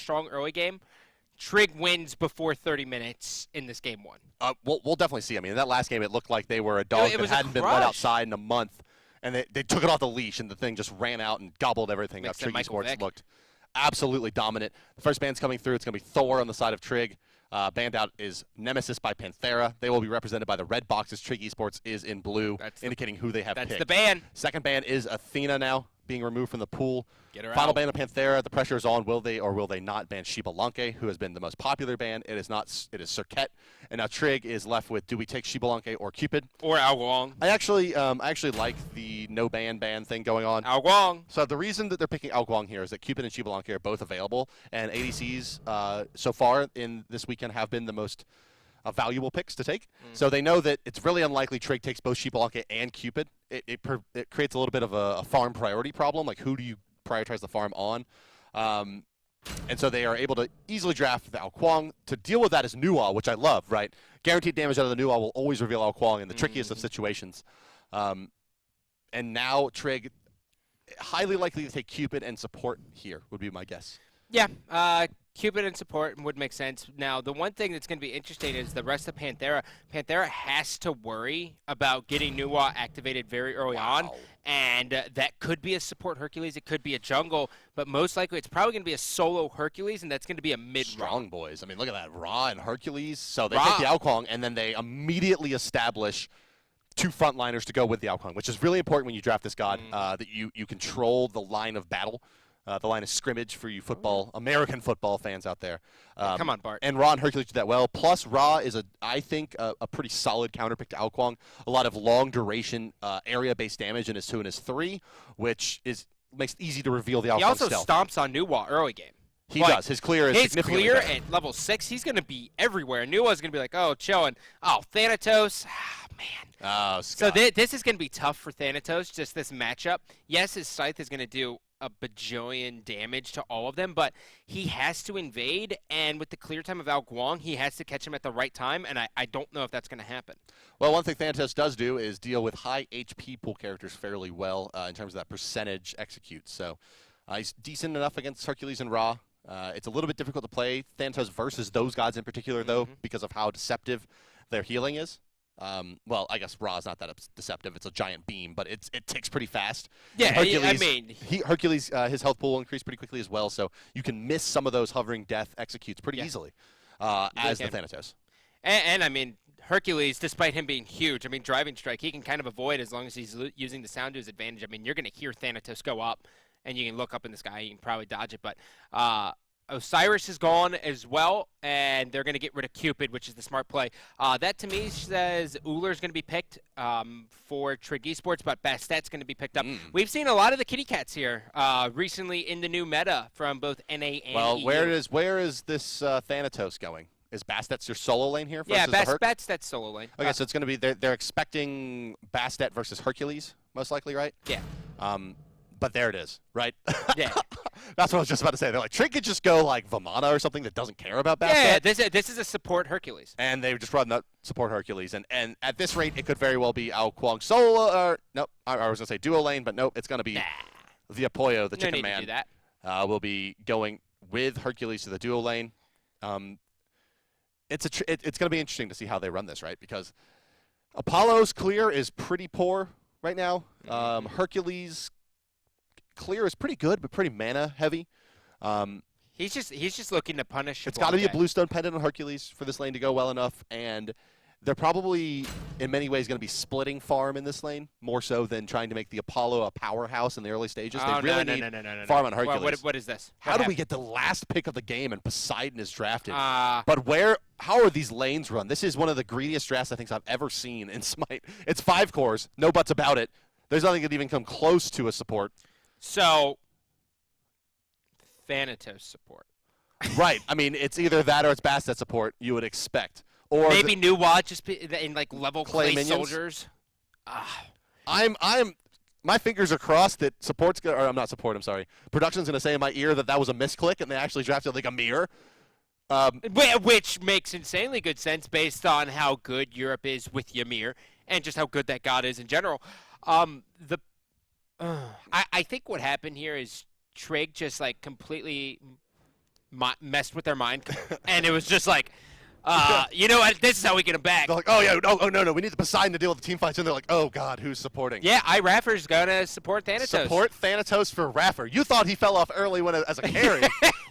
strong early game, Trig wins before 30 minutes in this game 1. We'll definitely see. I mean, in that last game, it looked like they were a dog that hadn't been let outside in a month, and they took it off the leash, and the thing just ran out and gobbled everything up. Trig Esports looked absolutely dominant. The first band's coming through. It's going to be Thor on the side of Trig. Band out is Nemesis by Panthera. They will be represented by the red boxes. Trig Esports is in blue, indicating who they have picked. That's the ban. Second ban is Athena now, being removed from the pool. Get her Final out. ban of Panthera. The pressure is on. Will they or will they not ban Shibalanke, who has been the most popular ban? It is not. It is Cirquet. And now Trig is left with, do we take Shibalanke or Cupid? Or Aoguang. I actually like the no ban thing going on. Aoguang. So the reason that they're picking Aoguang here is that Cupid and Shibalanke are both available, and ADCs so far in this weekend have been the most valuable picks to take. So they know that it's really unlikely Trig takes both Shibalanke and Cupid. It creates a little bit of a farm priority problem, like who do you prioritize the farm on? And so they are able to easily draft the Aoguang. To deal with that is Nuwa, which I love, right? Guaranteed damage out of the Nuwa will always reveal Aoguang in the trickiest of situations. And now Trig, highly likely to take Cupid and support here, would be my guess. Yeah, Cupid and support would make sense. Now, the one thing that's going to be interesting is the rest of Panthera. Panthera has to worry about getting Nuwa activated very early on, and that could be a support Hercules. It could be a jungle, but most likely it's probably going to be a solo Hercules, and that's going to be a mid-run. Strong boys. I mean, look at that. Ra and Hercules. So they take the Aoguang, and then they immediately establish two frontliners to go with the Aoguang, which is really important when you draft this god, that you control the line of battle. The line of scrimmage for you American football fans out there. Come on, Bart. And Ra and Hercules do that well. Plus, Ra is, I think, a pretty solid counterpick to Aoguang. A lot of long-duration area-based damage in his 2 and his 3, which makes it easy to reveal the Aoguang He also stealth. stomps on Nuwa early game. He does. His clear is significantly better. At level 6, he's going to be everywhere. Nuwa's going to be like, oh, chilling. Oh, Thanatos. Man. Oh, Scott. So this is going to be tough for Thanatos, just this matchup. Yes, his Scythe is going to do a bajillion damage to all of them, but he has to invade, and with the clear time of Aoguang, he has to catch him at the right time, and I don't know if that's going to happen. Well, one thing Thanatos does do is deal with high HP pool characters fairly well in terms of that percentage execute. So he's decent enough against Hercules and Ra. It's a little bit difficult to play Thanatos versus those gods in particular, though, because of how deceptive their healing is. Well, I guess Ra is not that deceptive. It's a giant beam, but it ticks pretty fast. Yeah, Hercules, Hercules, his health pool will increase pretty quickly as well, so you can miss some of those hovering death executes pretty easily as the Thanatos. And I mean, Hercules, despite him being huge, I mean, Driving Strike, he can kind of avoid as long as he's using the sound to his advantage. I mean, you're going to hear Thanatos go up, and you can look up in the sky. You can probably dodge it, but Osiris is gone as well, and they're going to get rid of Cupid, which is the smart play. That, to me, says Ullr's going to be picked for Trig Esports, but Bastet's going to be picked up. We've seen a lot of the kitty cats here recently in the new meta from both NA and EU. Well, where is this Thanatos going? Is Bastet your solo lane here? Yeah, Bastet's solo lane. Okay, so it's going to be they're expecting Bastet versus Hercules, most likely, right? Yeah. But there it is, right? Yeah. That's what I was just about to say. They're like, Trig could just go like Vamana or something that doesn't care about Bastet. Yeah, this is a support Hercules. And they just run that support Hercules. And at this rate, it could very well be Aoguang solo. Nope, I was going to say duo lane, but nope, it's going to be the Apoyo, the chicken man. To do that. Will be going with Hercules to the duo lane. It's going to be interesting to see how they run this, right? Because Apollo's clear is pretty poor right now. Hercules clear is pretty good, but pretty mana heavy. He's just looking to punish. It's got to be a Bluestone Pendant on Hercules for this lane to go well enough, and they're probably in many ways going to be splitting farm in this lane more so than trying to make the Apollo a powerhouse in the early stages. They really need farm on Hercules. What is this? How do we get the last pick of the game and Poseidon is drafted? But how are these lanes run? This is one of the greediest drafts I think I've ever seen in Smite. It's 5 cores, no buts about it. There's nothing that can even come close to a support. So, Thanatos support. Right. I mean, it's either that or it's Bastet support, you would expect. Or maybe Nuwa just in like level clay soldiers. My fingers are crossed that production's going to say in my ear that was a misclick and they actually drafted like a mirror. Which makes insanely good sense based on how good Europe is with Ymir and just how good that god is in general. I think what happened here is Trig just like completely messed with their mind, and it was just like, you know what? This is how we get him back. They're like, oh yeah, no, we need the Poseidon to deal with the team fights, and they're like, oh god, who's supporting? Yeah, Raffer's gonna support Thanatos. Support Thanatos for Raffer. You thought he fell off early as a carry.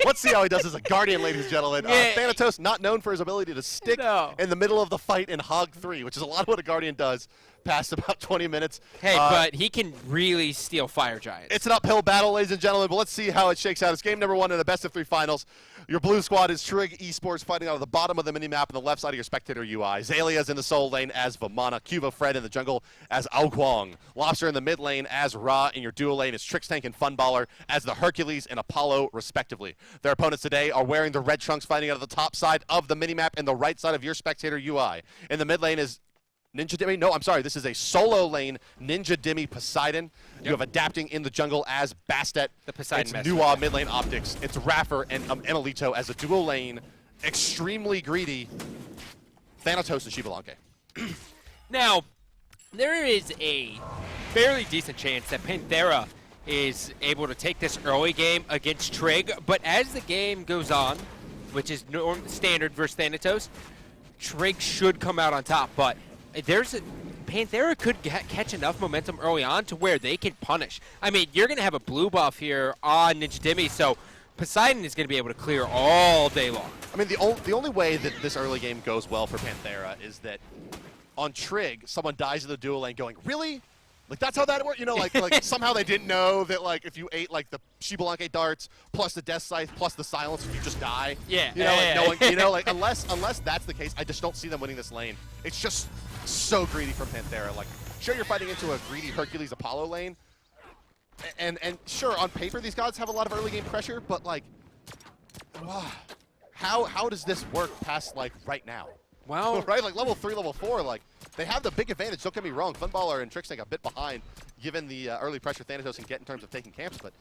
Let's see how he does as a Guardian, ladies and gentlemen. Yeah. Thanatos, not known for his ability to stick in the middle of the fight in Hog 3, which is a lot of what a Guardian does past about 20 minutes. Hey, but he can really steal Fire Giants. It's an uphill battle, ladies and gentlemen, but let's see how it shakes out. It's game number 1 in the best-of-3 finals. Your blue squad is Trig Esports fighting out of the bottom of the minimap on the left side of your spectator UI. Zalia's in the soul lane as Vamana. Cuba Fred in the jungle as Aoguang. Lobster in the mid lane as Ra. In your dual lane is Trickstank and Funballer as the Hercules and Apollo, respectively. Their opponents today are wearing the red trunks fighting out of the top side of the minimap and the right side of your spectator UI. In the mid lane is Ninja Dimmy? No, I'm sorry. This is a solo lane Ninja Dimmy Poseidon. Yep. You have adapting in the jungle as Bastet. The Poseidon. It's Nuwa mid lane optics. It's Raffer and Emilito as a dual lane. Extremely greedy Thanatos and Shibalanke. Now, there is a fairly decent chance that Panthera is able to take this early game against Trig, but as the game goes on, which is standard versus Thanatos, Trig should come out on top, but Panthera could catch enough momentum early on to where they can punish. I mean, you're going to have a blue buff here on Ninja Dimmy, so Poseidon is going to be able to clear all day long. I mean, the only way that this early game goes well for Panthera is that on Trig, someone dies in the dual lane going, really? Like, that's how that works? You know, like somehow they didn't know that, like, if you ate, like, the Shibalanke darts plus the Death Scythe plus the Silence, you just die. Yeah. You know, like, no one, you know, like, unless that's the case, I just don't see them winning this lane. It's just so greedy from Panthera. Like, sure, you're fighting into a greedy Hercules Apollo lane, and sure, on paper, these gods have a lot of early game pressure, but, like, how does this work past, like, right now? Well, right, like level 3, level 4, like they have the big advantage. Don't get me wrong, Funballer and Trickstank a bit behind, given the early pressure Thanatos can get in terms of taking camps. But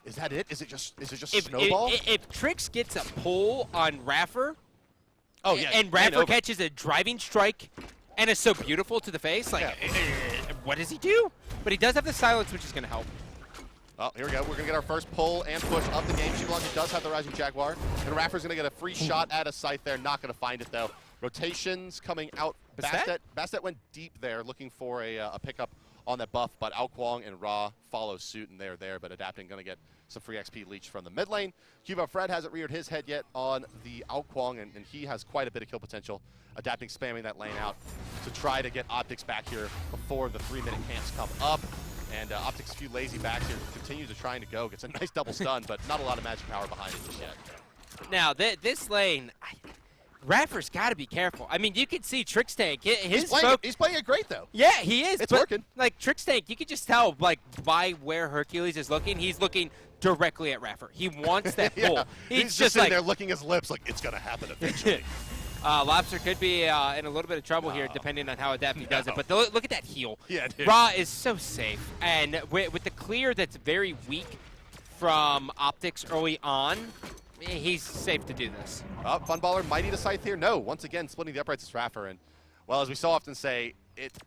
is that it? Is it just snowball? If Trix gets a pull on Raffer, yeah, and Raffer catches a driving strike, and is so beautiful to the face, like what does he do? But he does have the silence, which is going to help. Oh, here we go. We're going to get our first pull and push of the game. Shibalanke does have the Rising Jaguar, and Raffer's going to get a free shot at a scythe there. Not going to find it though. Rotations coming out. Bastet went deep there looking for a pickup on that buff, but Aoguang and Ra follow suit, and they're there, but adapting going to get some free XP leech from the mid lane. Cuba Fred hasn't reared his head yet on the Aoguang, and he has quite a bit of kill potential. Adapting, spamming that lane out to try to get optics back here before the 3-minute camps come up. And Optics, a few lazy backs here, continues to trying to go. Gets a nice double stun, but not a lot of magic power behind it just yet. Now, this lane, Raffer's got to be careful. I mean, you can see Trickstank. He's playing it great, though. Yeah, he is. It's working. Like, Trickstank, you can just tell, like, by where Hercules is looking, he's looking directly at Raffer. He wants that pull. He's just sitting there licking his lips like, it's going to happen eventually. Lobster could be in a little bit of trouble here, depending on how Adapting does it. But look at that heal. Yeah, dude. Ra is so safe. And with the clear that's very weak from Optics early on, he's safe to do this. Funballer might eat a scythe here. No, once again, splitting the uprights is Raffer. And, well, as we so often say,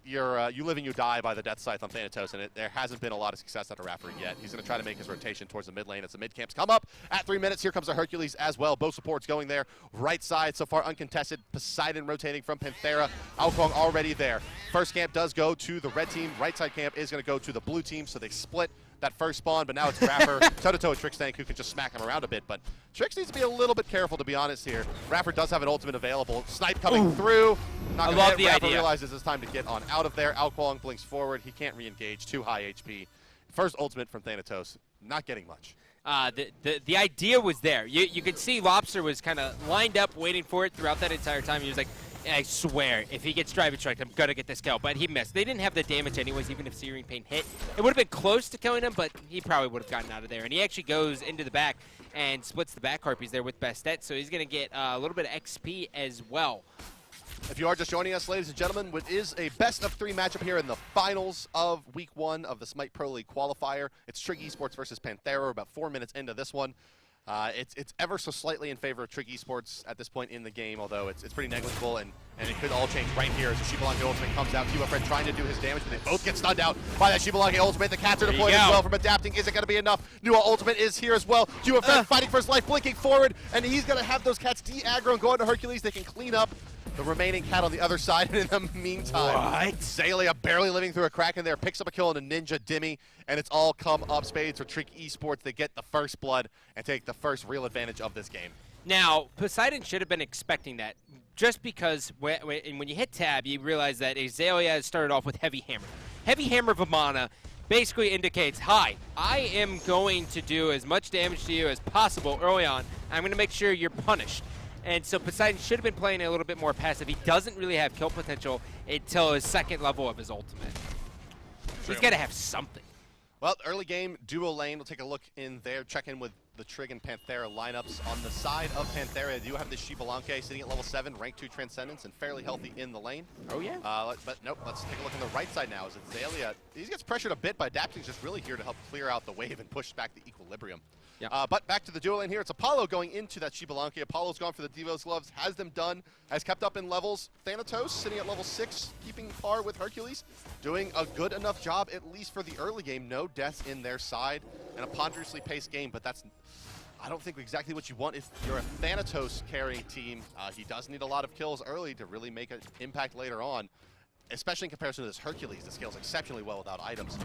you live and you die by the Death Scythe on Thanatos, and there hasn't been a lot of success out of Raffer yet. He's going to try to make his rotation towards the mid lane as the mid camps come up. At 3 minutes, here comes the Hercules as well. Both supports going there. Right side, so far uncontested. Poseidon rotating from Panthera. Aoguang already there. First camp does go to the red team. Right side camp is going to go to the blue team, so they split that first spawn, but now it's Raffer, toe-to-toe with Trickstank, who can just smack him around a bit. But Trix needs to be a little bit careful, to be honest here. Raffer does have an ultimate available. Snipe coming through. Not gonna hit. Raffer realizes it's time to get on out of there. Aoguang blinks forward. He can't re-engage. Too high HP. First ultimate from Thanatos. Not getting much. The idea was there. You could see Lobster was kind of lined up waiting for it throughout that entire time. He was like, I swear, if he gets driving strike, I'm going to get this kill. But he missed. They didn't have the damage anyways, even if Searing Pain hit. It would have been close to killing him, but he probably would have gotten out of there. And he actually goes into the back and splits the back harpies there with Bastet, so he's going to get a little bit of XP as well. If you are just joining us, ladies and gentlemen, it is a best-of-3 matchup here in the finals of Week 1 of the Smite Pro League Qualifier. It's Trig Esports versus Panthera. We're about 4 minutes into this one. It's ever so slightly in favor of Trig Esports at this point in the game, although it's pretty negligible, and it could all change right here as the Shibalanke ultimate comes out. Fred trying to do his damage, but they both get stunned out by that Shibalanke ultimate. The cats are deployed as well from adapting. Is it going to be enough? Nua ultimate is here as well. Fred fighting for his life, blinking forward, and he's going to have those cats de-aggro and go into Hercules. They can clean up the remaining cat on the other side, and in the meantime, Zalia barely living through a crack in there, picks up a kill on a Ninja Dimmy, and it's all come up spades for Trig Esports. They get the first blood and take the first real advantage of this game. Now, Poseidon should have been expecting that, just because when you hit tab, you realize that Azalea started off with Heavy Hammer. Heavy Hammer Vamana basically indicates, hi, I am going to do as much damage to you as possible early on. I'm going to make sure you're punished. And so Poseidon should have been playing a little bit more passive. He doesn't really have kill potential until his second level of his ultimate. He's got to have something. Well, early game, duo lane. We'll take a look in there, check in with the Trig and Panthera lineups. On the side of Panthera, they do have this Shibalanke sitting at level 7, rank 2 Transcendence, and fairly healthy in the lane. Oh, yeah? But nope, let's take a look on the right side now. Is it Zalia? He gets pressured a bit, but adapting's just really here to help clear out the wave and push back the equilibrium. Yeah. But back to the duo lane here. It's Apollo going into that Shibalanke. Apollo's gone for the Devo's gloves, has them done, has kept up in levels. Thanatos sitting at level 6, keeping par with Hercules, doing a good enough job, at least for the early game. No deaths in their side, and a ponderously paced game, but that's, I don't think, exactly what you want if you're a Thanatos carrying team. He does need a lot of kills early to really make an impact later on, especially in comparison to this Hercules that scales exceptionally well without items.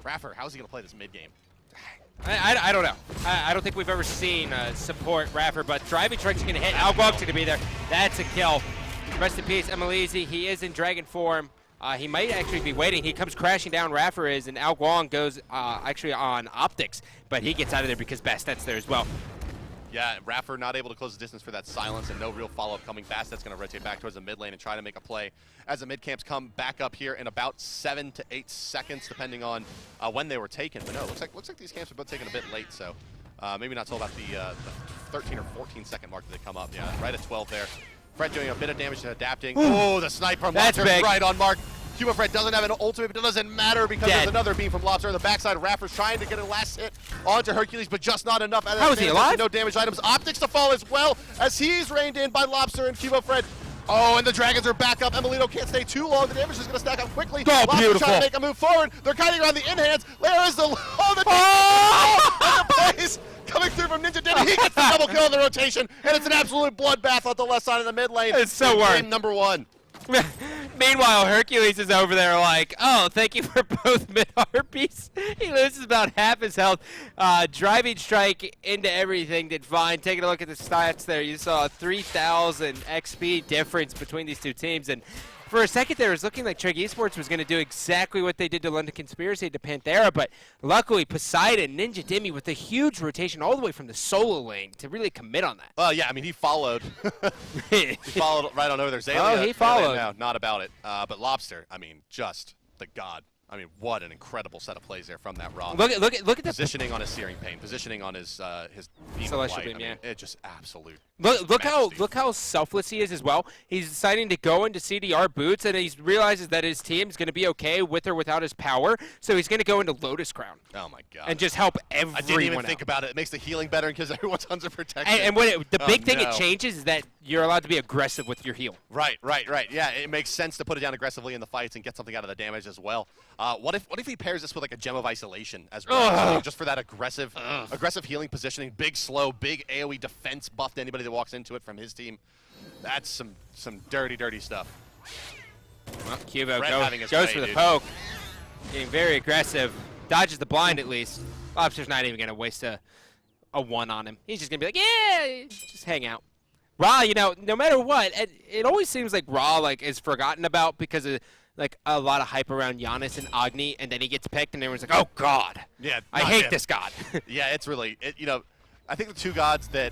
Raffer, how's he going to play this mid-game? I don't know. I don't think we've ever seen support Raffer, but Driving Strike's going to hit. Algog's going to be there. That's a kill. Rest in peace, Emilizi. He is in dragon form. He might actually be waiting. He comes crashing down, Raffer is, and Al Guang goes actually on optics, but he gets out of there because Bastet's there as well. Yeah, Raffer not able to close the distance for that silence and no real follow-up coming. Bastet's going to rotate back towards the mid lane and try to make a play as the mid camps come back up here in about 7 to 8 seconds, depending on when they were taken. But no, looks like these camps are both taken a bit late, so maybe not till about the 13 or 14 second mark that they come up. Yeah, right at 12 there. Fred doing a bit of damage to adapting. Oh, the snipe from Lobster right on mark. Fred doesn't have an ultimate, but it doesn't matter because there's another beam from Lobster on the backside. Raffer's trying to get a last hit onto Hercules, but just not enough. How is he alive? No damage items. Optics to fall as well as he's reined in by Lobster and Fred. Oh, and the Dragons are back up. Emilito can't stay too long. The damage is going to stack up quickly. Oh, Lobster beautiful. trying to make a move forward. They're kiting around the in-hands. There is the... Oh, the plays coming through from Ninja Dimmy. He gets the double kill in the rotation, and it's an absolute bloodbath on the left side of the mid lane. It's so worth. Game number 1. Meanwhile, Hercules is over there like, oh, thank you for both mid-harpies. He loses about half his health. Driving Strike into everything did fine. Taking a look at the stats there, you saw a 3,000 XP difference between these two teams. And for a second there, it was looking like Trig Esports was going to do exactly what they did to London Conspiracy to Panthera, but luckily Poseidon, Ninja Dimmy with a huge rotation all the way from the solo lane to really commit on that. Well, yeah, I mean, he followed. He followed right on over there. Zalia, oh, he followed. No, not about it. But Lobster, I mean, just the god. I mean, what an incredible set of plays there from that Rob. Look at the positioning on his Searing Pain, positioning on his beam Celestial of light. Beam, I mean, it's just absolute. Look how selfless he is as well. He's deciding to go into CDR boots, and he realizes that his team's going to be okay with or without his power, so he's going to go into Lotus Crown. Oh my god! And just help everyone. I didn't even think about it. It makes the healing better because everyone's under protection. And the big thing it changes is that you're allowed to be aggressive with your heal. Right. Yeah, it makes sense to put it down aggressively in the fights and get something out of the damage as well. What if he pairs this with like a Gem of Isolation as well, just for that aggressive healing positioning, big slow, big AoE defense buff to anybody that walks into it from his team. That's some dirty stuff. Well, Cubo goes for the poke, getting very aggressive, dodges the blind at least. Lobster's not even gonna waste a 1 on him. He's just gonna be like, yeah, just hang out. Ra, no matter what, it always seems like Ra is forgotten about because of a lot of hype around Giannis and Agni, and then he gets picked, and everyone's like, "Oh God, yeah, I hate this god." Yeah, it's really, I think the two gods that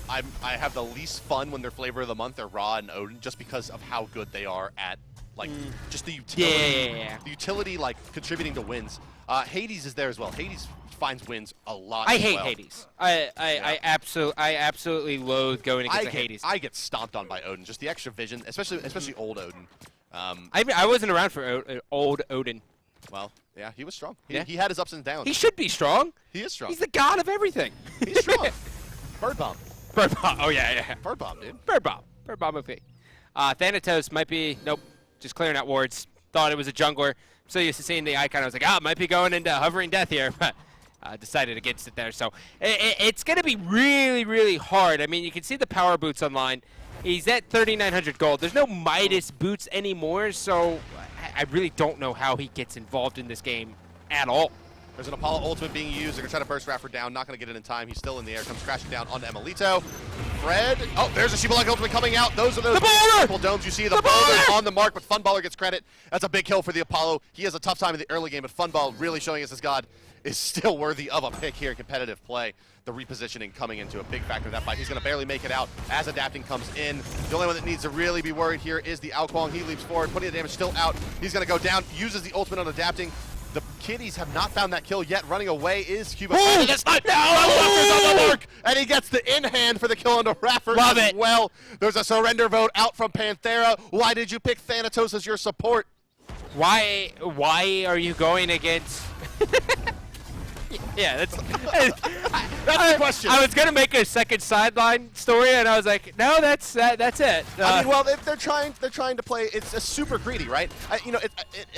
I have the least fun when they're flavor of the month are Ra and Odin, just because of how good they are at just the utility, the utility contributing to wins. Hades is there as well. Hades finds wins a lot. I hate Hades. I absolutely loathe going against Hades. I get stomped on by Odin. Just the extra vision, especially old Odin. I wasn't around for old Odin. Well, yeah, he was strong. He had his ups and downs. He should be strong. He is strong. He's the god of everything. He's strong. Bird bomb. Bird bomb. Oh, yeah. Bird bomb, dude. Bird bomb. Bird bomb OP. Thanatos might be, nope, just clearing out wards. Thought it was a jungler. So used to seeing the icon. I was like, it might be going into hovering death here. But decided against it there. So it's going to be really, really hard. I mean, you can see the power boots online. He's at 3,900 gold. There's no Midas boots anymore, so I really don't know how he gets involved in this game at all. There's an Apollo ultimate being used. They're going to try to burst Raffer down. Not going to get it in time. He's still in the air. Comes crashing down onto Emilito. Fred. Oh, there's a Shibalak ultimate coming out. Those are those triple domes you see. The bowler's on the mark, but Funballer gets credit. That's a big kill for the Apollo. He has a tough time in the early game, but Funball really showing us his god is still worthy of a pick here in competitive play. The repositioning coming into a big factor of that fight. He's going to barely make it out as adapting comes in. The only one that needs to really be worried here is the Alquang. He leaps forward, putting the damage still out. He's going to go down, uses the ultimate on adapting. The Kitties have not found that kill yet. Running away is Cuba. No! Raffer's on the mark, and he gets the in-hand for the kill onto Raffer as well. There's a surrender vote out from Panthera. Why did you pick Thanatos as your support? Why are you going against... Yeah, that's the question. I was gonna make a second sideline story, and I was like, no, that's it. I mean, well, they're trying to play. It's a super greedy, right?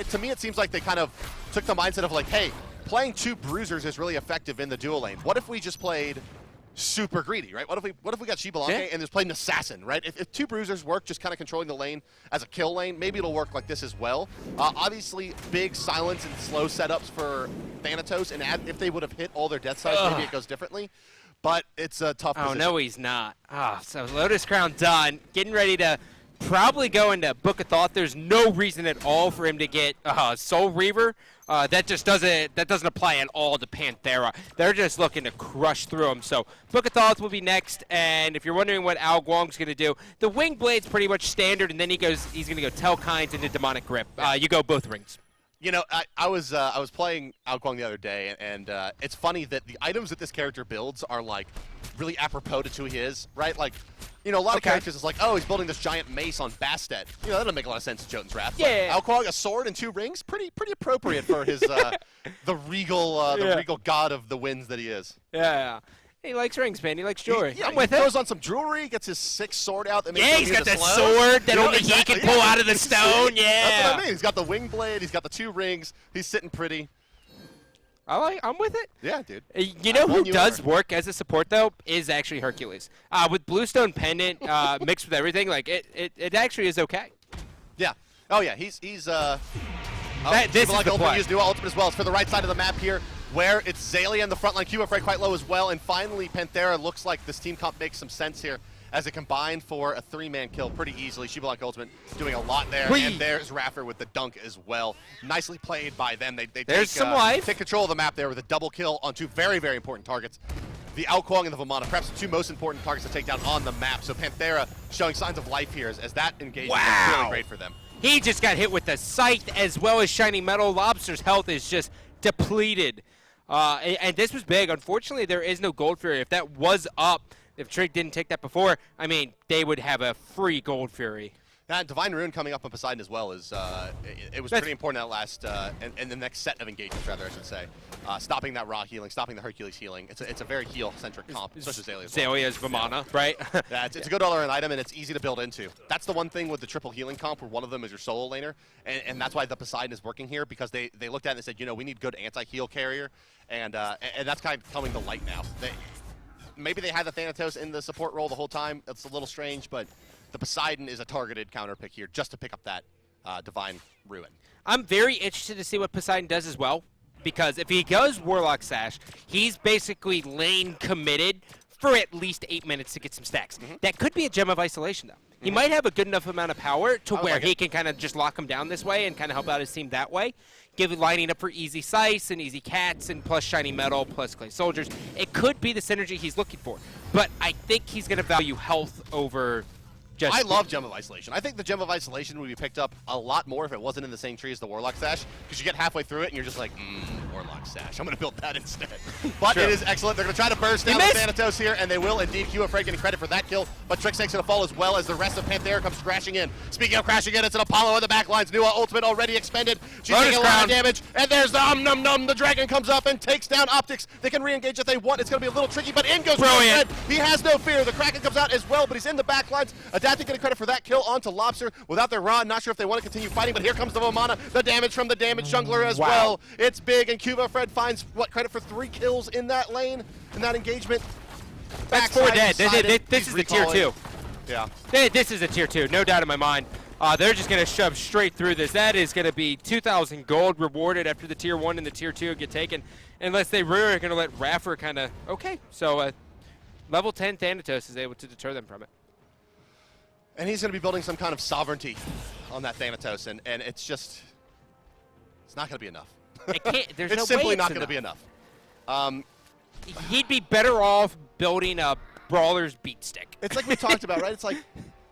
To me, it seems like they kind of took the mindset of like, hey, playing two bruisers is really effective in the dual lane. What if we just played super greedy, right? What if we got Shibalonke and just played an assassin, right? If two bruisers work, just kind of controlling the lane as a kill lane, maybe it'll work like this as well. Obviously, big silence and slow setups for Thanatos, and if they would have hit all their death sides, maybe it goes differently. But it's a tough position. Oh, no, he's not. So Lotus Crown done. Getting ready to probably go into Book of Thought. There's no reason at all for him to get Soul Reaver. That just doesn't apply at all to Panthera. They're just looking to crush through him. So Book of Thoughts will be next, and if you're wondering what Al Guang's going to do, the Wing Blade's pretty much standard, and then he's going to go Telkines into Demonic Grip. You go both rings. You know, I was playing Al Guang the other day, and it's funny that the items that this character builds are like really apropos to who he is, right? Like, you know, a lot of characters is like, oh, he's building this giant mace on Bastet. You know, that doesn't make a lot of sense to Jotun's Wrath. Yeah. Al Guang, a sword and 2 rings, pretty appropriate for his the regal god of the winds that he is. Yeah. He likes rings, man. He likes jewelry. I'm with it. He throws on some jewelry, gets his 6 sword out. That makes he's got that sword that only he can pull out of the stone. Yeah. That's what I mean. He's got the wing blade. He's got the 2 rings. He's sitting pretty. I'm with it. Yeah, dude. You know who does work as a support, though, is actually Hercules. With Bluestone Pendant mixed with everything, like it actually is okay. Yeah. Oh, yeah. He's this is the play. Use new ultimate as well. It's for the right side of the map here, where it's Zalia in the front line. Cuba Fred quite low as well. And finally, Panthera looks like this team comp makes some sense here as it combined for a 3-man kill pretty easily. Shibalak ultimate doing a lot there. And there's Raffer with the dunk as well. Nicely played by them. They there's some life. Take control of the map there with a double kill on 2 very, very important targets. The Al Guang and the Vamana, perhaps the 2 most important targets to take down on the map. So Panthera showing signs of life here as that engagement is really great for them. He just got hit with the Scythe as well as Shiny Metal. Lobster's health is just depleted. And this was big. Unfortunately, there is no Gold Fury. If that was up, if Trig didn't take that before, I mean, they would have a free Gold Fury. That Divine Ruin coming up on Poseidon as well is it was pretty important that last and the next set of engagements, rather I should say, stopping that Ra healing, stopping the Hercules healing. It's a very heal centric comp, especially Zalia's. Zalia's Vamana, right? Yeah, it's a good all-around item and it's easy to build into. That's the one thing with the triple healing comp, where one of them is your solo laner, and that's why the Poseidon is working here, because they looked at it and said, you know, we need good anti-heal carrier, and that's kind of coming to light now. Maybe they had the Thanatos in the support role the whole time. It's a little strange, but the Poseidon is a targeted counter pick here just to pick up that Divine Ruin. I'm very interested to see what Poseidon does as well, because if he goes Warlock Sash, he's basically lane committed for at least 8 minutes to get some stacks. That could be a Gem of Isolation, though. He might have a good enough amount of power to where he can kind of just lock him down this way and kind of help out his team that way. Lining up for easy Scythes and easy Cats and plus Shiny Metal plus Clay Soldiers. It could be the synergy he's looking for. But I think he's going to value health over just... I love Gem of Isolation. I think the Gem of Isolation would be picked up a lot more if it wasn't in the same tree as the Warlock Sash, because you get halfway through it and you're just like, Warlock Sash. I'm going to build that instead. But True. it is excellent. They're going to try to burst down the Thanatos here, and they will indeed. Q Afraid getting credit for that kill, but Trig's going to fall as well as the rest of Panthera comes crashing in. Speaking of crashing in, it's an Apollo on the back lines. Nua ultimate already expended. She's taking a lot of damage, and there's the num num. The dragon comes up and takes down Optics. They can re-engage if they want. It's going to be a little tricky, but in goes Red. He has no fear. The Kraken comes out as well, but he's in the back lines. Adapting getting credit for that kill onto Lobster without their Ron. Not sure if they want to continue fighting, but here comes the Vamana. The damage from the damage jungler as well. It's big, and Cuba Fred finds what credit for 3 kills in that lane, in that engagement. That's 4 dead. This is the tier 2. Yeah. This is a tier 2, no doubt in my mind. They're just going to shove straight through this. That is going to be 2,000 gold rewarded after the tier 1 and the tier 2 get taken, unless they really are going to let Raffer kind of, okay. So level 10 Thanatos is able to deter them from it. And he's going to be building some kind of sovereignty on that Thanatos, and it's just, it's not going to be enough. There's it's no simply way not going to be enough. He'd be better off building a Brawler's beat stick. It's like we talked about, right? It's like,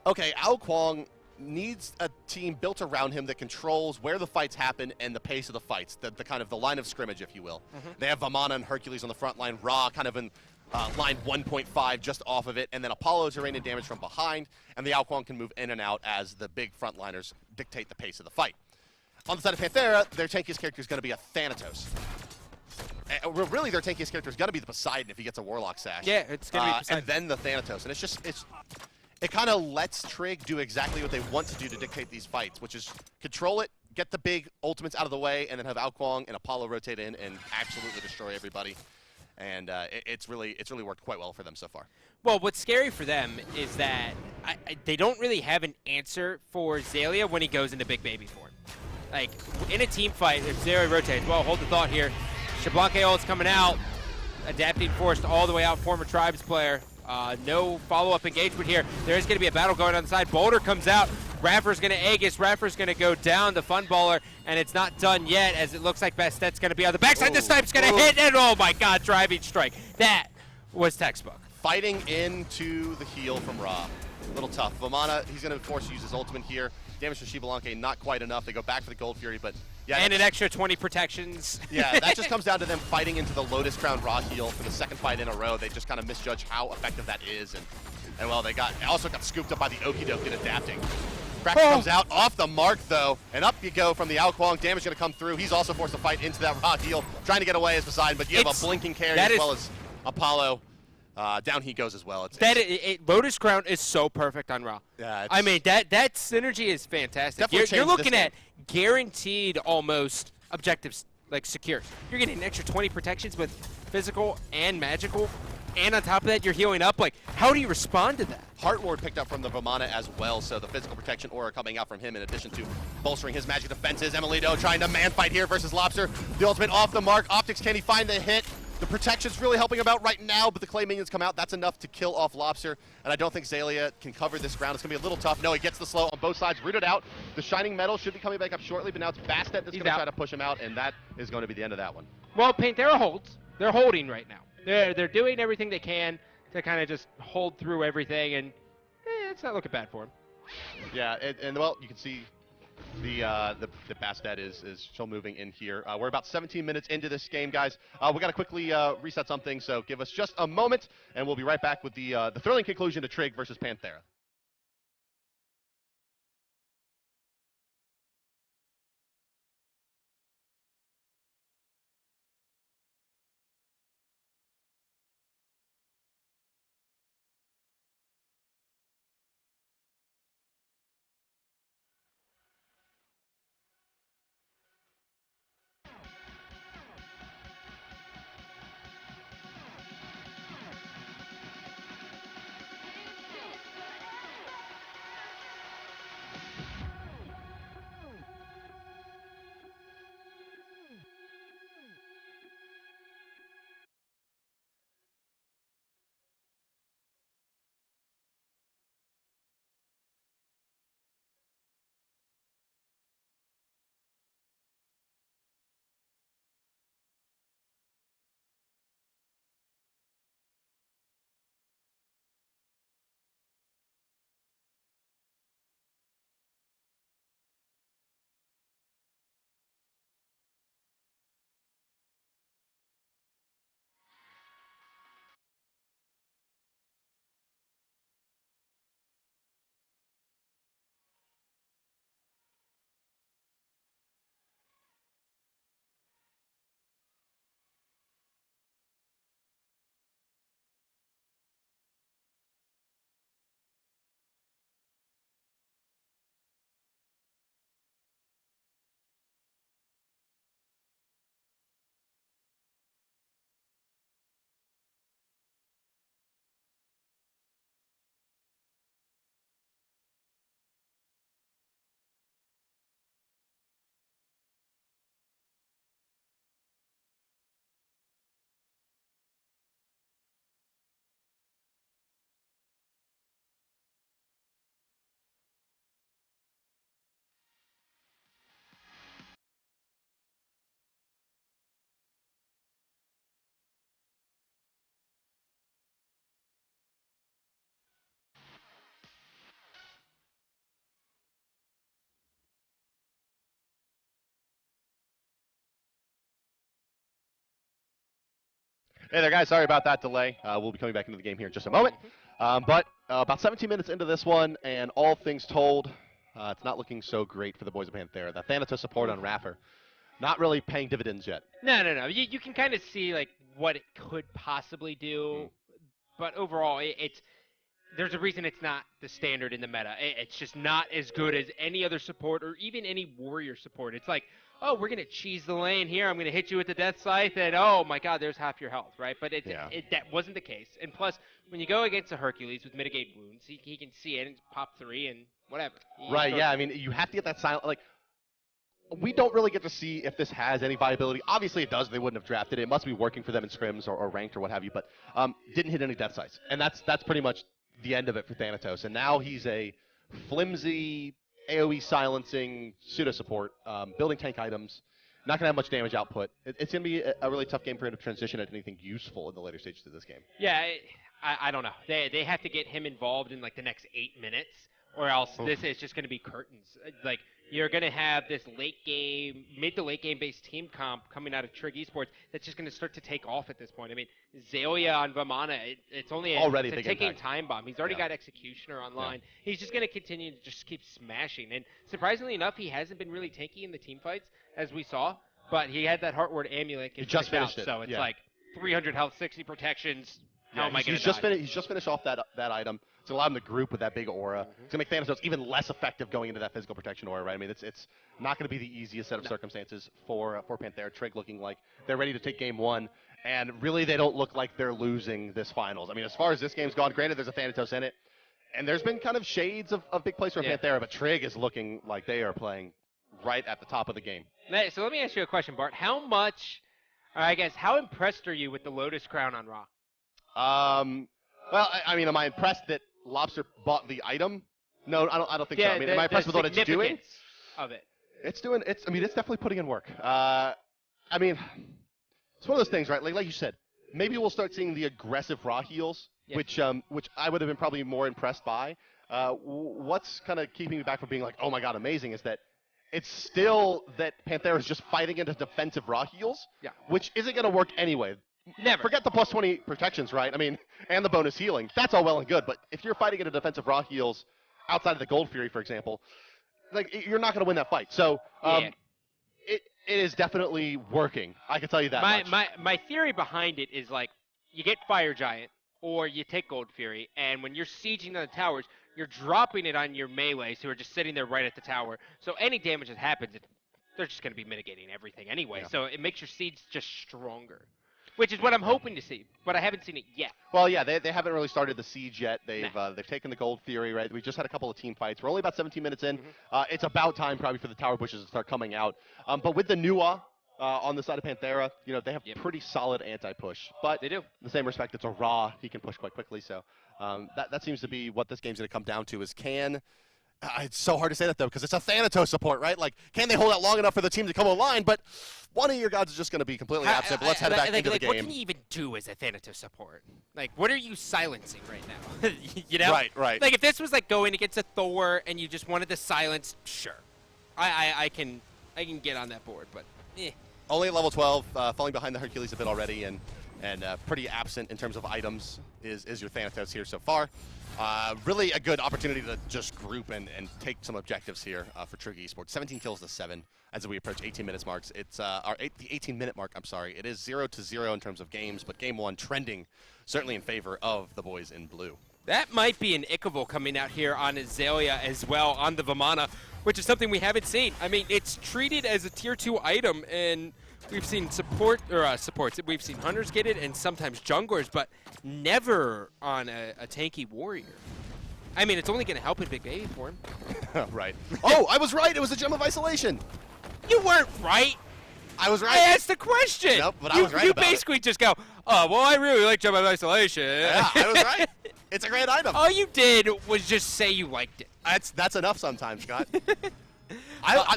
okay, Ao Kwong needs a team built around him that controls where the fights happen and the pace of the fights, the kind of the line of scrimmage, if you will. They have Vamana and Hercules on the front line, Ra kind of in line 1.5 just off of it, and then Apollo's raining damage from behind, and the Ao Kwong can move in and out as the big frontliners dictate the pace of the fight. On the side of Panthera, their tankiest character is going to be a Thanatos. Really, their tankiest character is going to be the Poseidon if he gets a Warlock Sash. Yeah, it's going to be Poseidon. And then the Thanatos. And it's just, it kind of lets Trig do exactly what they want to do to dictate these fights, which is control it, get the big ultimates out of the way, and then have Ao Kwong and Apollo rotate in and absolutely destroy everybody. And it's really worked quite well for them so far. Well, what's scary for them is that they don't really have an answer for Xaylia when he goes into Big Baby form. Like, in a team fight, if Xaylia rotates, well, hold the thought here. Shablanque ult's coming out, adapting forced all the way out, former Tribes player. No follow-up engagement here. There is going to be a battle going on the side. Boulder comes out. Raffer's going to Aegis. Raffer's going to go down the Fun Baller, and it's not done yet, as it looks like Bastette's going to be on the backside. The snipe's going to hit, and oh my god, driving strike. That was textbook. Fighting into the heal from Ra. A little tough. Vamana, he's going to be forced to use his ultimate here. Damage to Shablanque, not quite enough. They go back for the Gold Fury, but yeah. And an extra 20 protections. Yeah, that just comes down to them fighting into the Lotus Crown Ra heal for the second fight in a row. They just kind of misjudge how effective that is, and well, they also got scooped up by the Okie Doke in adapting. Kraken comes out off the mark though, and up you go from the Ao Kwong. Damage gonna come through. He's also forced to fight into that Ra heal, trying to get away as Poseidon, but you have a blinking carry as well as Apollo. Down he goes as well. Lotus Crown is so perfect on Ra. Yeah, I mean, that synergy is fantastic. You're looking at guaranteed almost objectives, like secure. You're getting an extra 20 protections with physical and magical, and on top of that, you're healing up. Like, how do you respond to that? Heart Ward picked up from the Vamana as well, so the physical protection aura coming out from him in addition to bolstering his magic defenses. Emilito trying to man fight here versus Lobster. The ultimate off the mark. Optics, can he find the hit? The protection's really helping him out right now, but the clay minions come out. That's enough to kill off Lobster, and I don't think Xaylia can cover this ground. It's going to be a little tough. No, he gets the slow on both sides, rooted out. The Shining Metal should be coming back up shortly, but now it's Bastet that's going to try to push him out, and that is going to be the end of that one. Well, Panthera holds. They're holding right now. They're doing everything they can to kind of just hold through everything, and it's not looking bad for him. Yeah, and well, you can see the Bastet is still moving in here. We're about 17 minutes into this game, guys. We got to quickly reset something, so give us just a moment, and we'll be right back with the thrilling conclusion to Trig versus Panthera. Hey there, guys. Sorry about that delay. We'll be coming back into the game here in just a moment. But about 17 minutes into this one, and all things told, it's not looking so great for the boys of Panthera. The Thanatos support on Raffer, not really paying dividends yet. No. You can kind of see like what it could possibly do, but overall, it's there's a reason it's not the standard in the meta. It's just not as good as any other support or even any warrior support. It's like, oh, we're going to cheese the lane here. I'm going to hit you with the death scythe, and oh my god, there's half your health, right? But that wasn't the case. And plus, when you go against a Hercules with mitigate wounds, he can see it and pop 3 and whatever. Right, yeah. I mean, you have to get that silent. Like, we don't really get to see if this has any viability. Obviously, it does. They wouldn't have drafted it. It must be working for them in scrims or ranked or what have you, but didn't hit any death scythes. And that's pretty much the end of it for Thanatos. And now he's a flimsy AoE silencing pseudo support, building tank items, not going to have much damage output. It's going to be a really tough game for him to transition into anything useful in the later stages of this game. Yeah, I don't know. They have to get him involved in like the next 8 minutes, or else this is just going to be curtains. Like, you're going to have this late game, mid to late game based team comp coming out of Trig Esports that's just going to start to take off at this point. I mean, Zelia on Vamana, it's only already a ticking time bomb. He's already got Executioner online. Yeah. He's just going to continue to just keep smashing. And surprisingly enough, he hasn't been really tanky in the team fights, as we saw, but he had that Heartward Amulet. He just finished it. So it's like 300 health, 60 protections. How am I going to He's just finished off that item. It's allowed him to group with that big aura. It's going to make Thanatos even less effective going into that physical protection aura, right? I mean, it's not going to be the easiest set of circumstances for Panthera. Trig looking like they're ready to take game 1, and really they don't look like they're losing this finals. I mean, as far as this game's gone, granted there's a Thanatos in it, and there's been kind of shades of big plays for Panthera, but Trig is looking like they are playing right at the top of the game. So let me ask you a question, Bart. How impressed are you with the Lotus Crown on Ra? Well, I mean, am I impressed that Lobster bought the item? No, I don't think so. I mean, am I impressed with what it's doing? Of it. It's definitely putting in work. I mean, it's one of those things, right? Like you said, maybe we'll start seeing the aggressive raw heals, which I would have been probably more impressed by. What's kind of keeping me back from being like, oh my god, amazing, is that it's still that Panthera is just fighting into defensive raw heals, which isn't going to work anyway. Never. Forget the plus 20 protections, right? I mean, and the bonus healing. That's all well and good, but if you're fighting into defensive raw heals outside of the Gold Fury, for example, like, you're not going to win that fight. So it is definitely working. I can tell you that much. My theory behind it is, like, you get Fire Giant or you take Gold Fury, and when you're sieging the towers, you're dropping it on your melees who are just sitting there right at the tower. So any damage that happens, they're just going to be mitigating everything anyway. Yeah. So it makes your siege just stronger. Which is what I'm hoping to see, but I haven't seen it yet. Well, yeah, they haven't really started the siege yet. They've taken the Gold Fury, right? We just had a couple of team fights. We're only about 17 minutes in. It's about time probably for the tower bushes to start coming out. But with the Nuwa on the side of Panthera, they have pretty solid anti-push. But they do. In the same respect, it's a Ra. He can push quite quickly. So that seems to be what this game's going to come down to is it's so hard to say that, though, because it's a Thanatos support, right? Like, can they hold out long enough for the team to come online? But one of your gods is just going to be completely absent. But let's head back into the game. What can you even do as a Thanatos support? Like, what are you silencing right now? Right. Like, if this was, like, going against a Thor and you just wanted to silence, sure. I can get on that board, but Only at level 12, falling behind the Hercules a bit already, and pretty absent in terms of items is your Thanatos here so far. Really a good opportunity to just group and take some objectives here for Trig Esports. 17 kills to 7 as we approach 18 minutes marks. It's the 18-minute mark, I'm sorry. It is 0-0 in terms of games, but game 1 trending certainly in favor of the boys in blue. That might be an Ichavolt coming out here on Azalea as well on the Vamana, which is something we haven't seen. I mean, it's treated as a tier 2 item, and we've seen supports. We've seen hunters get it, and sometimes junglers, but never on a tanky warrior. I mean, it's only going to help in big baby form. Right. Oh, I was right. It was a gem of isolation. You weren't right. I was right. I asked the question. Nope, but I was right. You basically just go, oh, well, I really like gem of isolation. Yeah, I was right. It's a great item. All you did was just say you liked it. That's enough sometimes, Scott.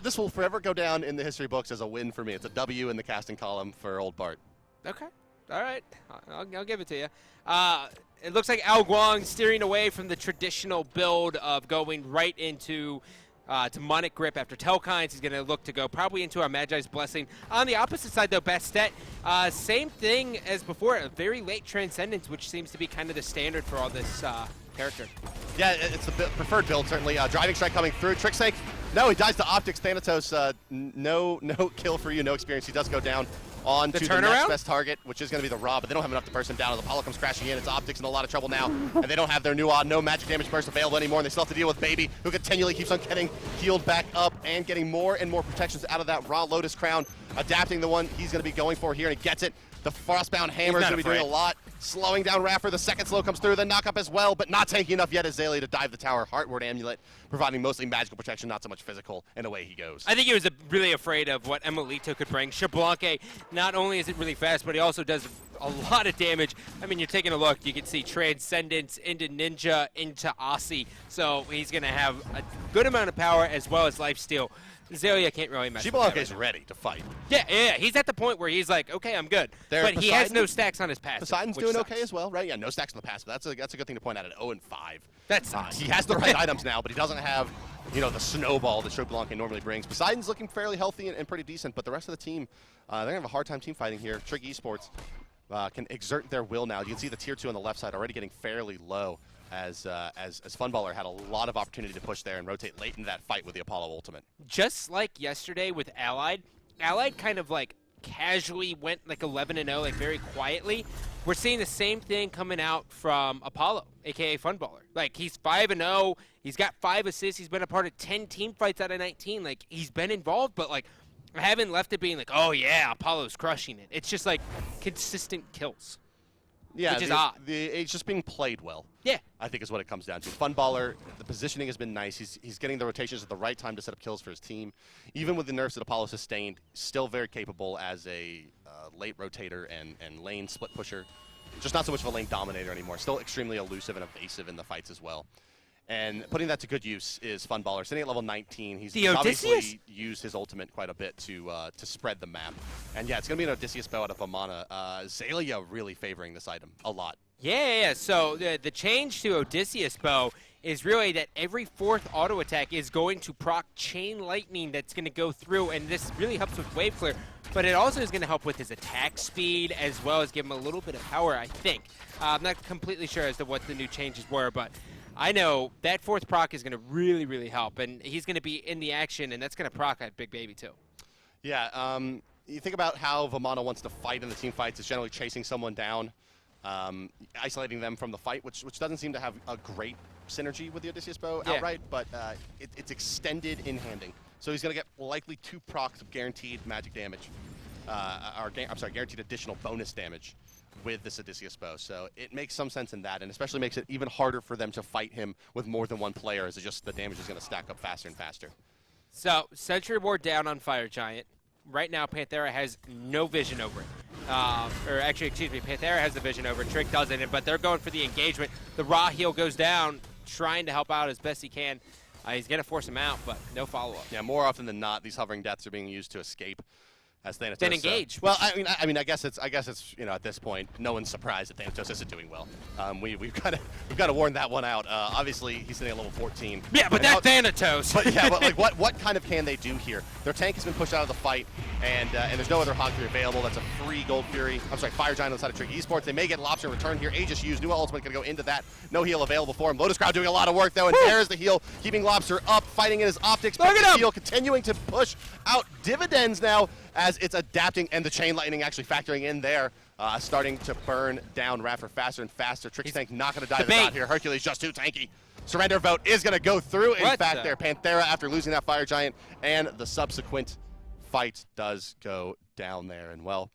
This will forever go down in the history books as a win for me. It's a W in the casting column for old Bart. Okay. All right. I'll give it to you. It looks like Al Guang steering away from the traditional build of going right into Demonic Grip after Telkines. He's going to look to go probably into a Magi's Blessing. On the opposite side, though, Bastet, same thing as before, a very late Transcendence, which seems to be kind of the standard for all this character. Yeah, it's the preferred build, certainly. Driving Strike coming through. Tricksnake, no, he dies to Optics. Thanatos, no kill for you, no experience. He does go down on to the next best target, which is going to be the Raw, but they don't have enough to burst him down. As Apollo comes crashing in, it's Optics in a lot of trouble now, and they don't have their new no magic damage burst available anymore, and they still have to deal with Baby, who continually keeps on getting healed back up and getting more and more protections out of that Raw Lotus Crown, adapting the one he's going to be going for here, and he gets it. The Frostbound Hammer is going to be doing a lot, slowing down Raffer. The second slow comes through, the knock up as well, but not tanky enough yet as Azalea to dive the tower. Heartward Amulet, providing mostly magical protection, not so much physical, and away he goes. I think he was really afraid of what Emilito could bring. Xbalanque, not only is it really fast, but he also does a lot of damage. I mean, you're taking a look, you can see Transcendence into Ninja, into Aussie, so he's going to have a good amount of power as well as lifesteal. Azalea can't really mess with that. Xbalanque is ready to fight. Yeah, he's at the point where he's like, okay, I'm good. But he has no stacks on his passive. Poseidon's doing okay as well, right? Yeah, no stacks on the passive. That's a good thing to point out at 0-5. That's nice. He has the right items now, but he doesn't have, the snowball that Xbalanque normally brings. Poseidon's looking fairly healthy and pretty decent, but the rest of the team, they're going to have a hard time team fighting here. Trig Esports can exert their will now. You can see the tier 2 on the left side already getting fairly low as Funballer had a lot of opportunity to push there and rotate late into that fight with the Apollo ultimate. Just like yesterday with Allied kind of like casually went like 11-0, like very quietly. We're seeing the same thing coming out from Apollo, aka Funballer. Like he's 5-0, he's got 5 assists, he's been a part of 10 team fights out of 19. Like he's been involved, but like I haven't left it being like, oh yeah, Apollo's crushing it. It's just like consistent kills. Yeah, which is odd. It's just being played well. Yeah. I think is what it comes down to. Funballer, the positioning has been nice. He's getting the rotations at the right time to set up kills for his team. Even with the nerfs that Apollo sustained, still very capable as a late rotator and lane split pusher. Just not so much of a lane dominator anymore. Still extremely elusive and evasive in the fights as well. And putting that to good use is Funballer. Sitting at level 19, he's obviously used his ultimate quite a bit to spread the map. And yeah, it's going to be an Odysseus bow out of Amana. Azalea really favoring this item a lot. Yeah. So the change to Odysseus bow is really that every 4th auto attack is going to proc Chain Lightning that's going to go through, and this really helps with wave clear. But it also is going to help with his attack speed as well as give him a little bit of power, I think. I'm not completely sure as to what the new changes were, but I know that 4th proc is going to really, really help, and he's going to be in the action, and that's going to proc that Big Baby too. Yeah, you think about how Vamana wants to fight in the team fights. It's generally chasing someone down, isolating them from the fight, which doesn't seem to have a great synergy with the Odysseus bow outright, but it's extended in handing. So he's going to get likely 2 procs of guaranteed magic damage, guaranteed additional bonus damage with this Odysseus bow. So it makes some sense in that, and especially makes it even harder for them to fight him with more than one player, as just the damage is going to stack up faster and faster. So Sentry Ward down on Fire Giant. Right now, Panthera has no vision over it. Panthera has the vision over it. Trig doesn't, but they're going for the engagement. The Raw heal goes down, trying to help out as best he can. He's going to force him out, but no follow-up. Yeah, more often than not, these hovering deaths are being used to escape. As Thanatos, then engage. Well, I guess it's at this point, no one's surprised that Thanatos isn't doing well. We've got to warn that one out. Obviously, he's sitting at level 14. Yeah, but that's Thanatos. But yeah, but like what kind of can they do here? Their tank has been pushed out of the fight, and there's no other Hog Fury available. That's a free Gold Fury. Fire Giant on the side of Trig Esports. They may get Lobster in return here. Aegis used. New ultimate going to go into that. No heal available for him. Lotus Crowd doing a lot of work though, and there's the heal, keeping Lobster up, fighting in his optics. Look at him! Heal continuing to push out dividends now, as it's adapting, and the Chain Lightning actually factoring in there, starting to burn down Raffer faster and faster. Trickstank not going to die out here. Hercules just too tanky. Surrender vote is going to go through. In fact, there, Panthera, after losing that Fire Giant, and the subsequent fight does go down there. And well,